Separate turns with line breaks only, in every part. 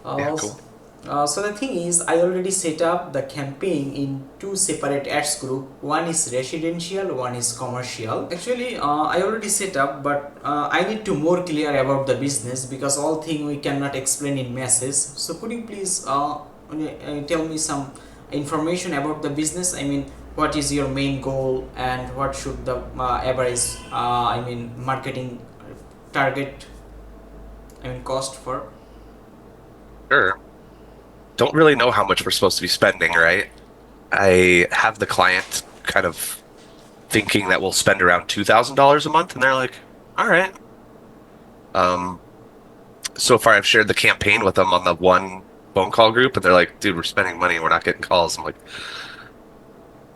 Yeah,
Uh,
cool.
so the thing is, I already set up the campaign in two separate ads group. One is residential, one is commercial. Actually, I already set up, but I need to more clear about the business because all thing we cannot explain in message. So could you please tell me some information about the business? I mean, what is your main goal and what should the average, marketing target, cost for?
Sure. Don't really know how much we're supposed to be spending, right? I have the client kind of thinking that we'll spend around $2,000 a month, and they're like, all right. Um, so far I've shared the campaign with them on the one phone call group, and they're like, dude, we're spending money and we're not getting calls. I'm like,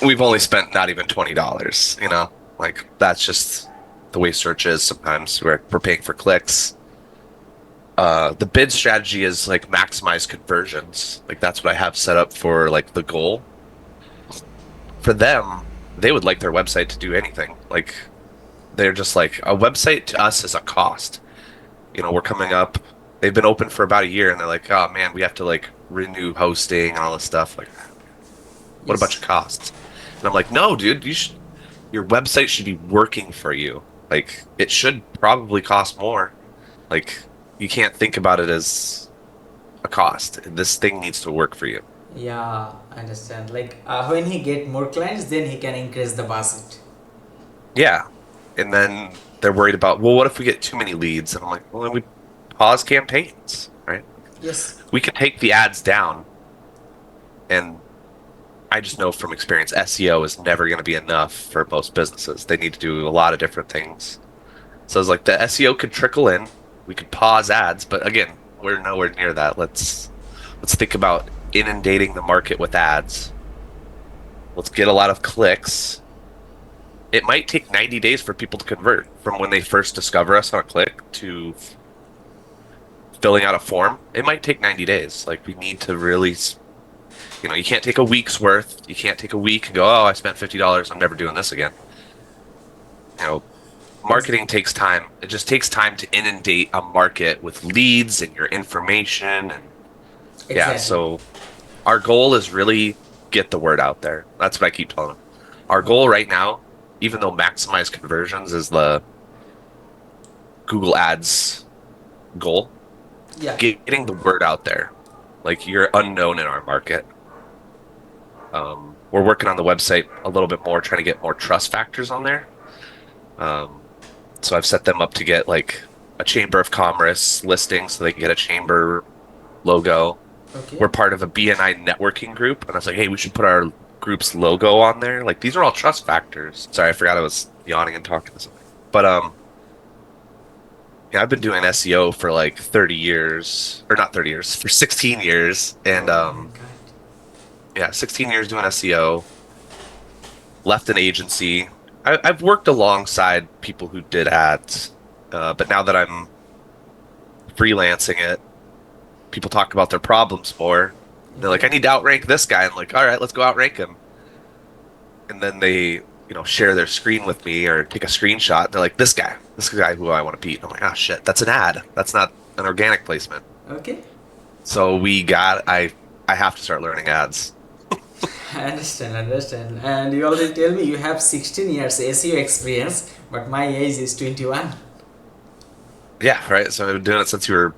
we've only spent not even $20, you know? Like that's just the way search is sometimes. We're paying for clicks. The bid strategy is like maximize conversions. Like that's what I have set up for like the goal. For them, they would like their website to do anything. Like they're just like a website to us is a cost. We're coming up. They've been open for about a year and they're like, oh man, we have to like renew hosting and all this stuff. Like, what a bunch of
Yes.
costs. And I'm like, no, dude, your website should be working for you. Like it should probably cost more. Like you can't think about it as a cost. This thing needs to work for you.
Yeah, I understand. Like when he get more clients, then he can increase the budget.
Yeah. And then they're worried about, well, what if we get too many leads? And I'm like, well, then we pause campaigns, right?
Yes,
We could take the ads down. And I just know from experience, SEO is never going to be enough for most businesses. They need to do a lot of different things. So it's like the SEO could trickle in. We could pause ads, but again, we're nowhere near that. Let's think about inundating the market with ads. Let's get a lot of clicks. It might take 90 days for people to convert from when they first discover us on a click to filling out a form. It might take 90 days. Like we need to really, you can't take a week's worth. You can't take a week and go, "Oh, I spent $50. I'm never doing this again." You know,
ex-
Marketing takes time. It just takes time to inundate a market with leads and your information and yeah,
exactly.
so our goal is really get the word out there. That's what I keep telling them. Our goal
Okay.
right now, even though maximize conversions is the Google Ads goal,
Yeah.
getting the word out there. Like you're unknown in our market. We're working on the website a little bit more, trying to get more trust factors on there. Um, so I've set them up to get like a Chamber of Commerce listing so they can get a chamber logo.
Okay.
We're part of a BNI networking group. And I was like, hey, we should put our group's logo on there. Like these are all trust factors. Sorry, I forgot I was yawning and talking to something. But yeah, I've been doing SEO for like 30 years, or not 30 years, for 16 years. And
Oh my god.
yeah, 16 years doing SEO, left an agency. I've worked alongside people who did ads, but now that I'm freelancing it, people talk about their problems more. They're like,
Okay.
I need to outrank this guy. I'm like, all right, let's go outrank him. And then they, share their screen with me or take a screenshot. They're like, this guy who I want to beat. I'm like, oh shit, that's an ad. That's not an organic placement.
Okay.
So I have to start learning ads.
I understand, understand. And you already tell me you have 16 years SEO experience, but my age is 21.
Yeah, right. So I've been doing it since you were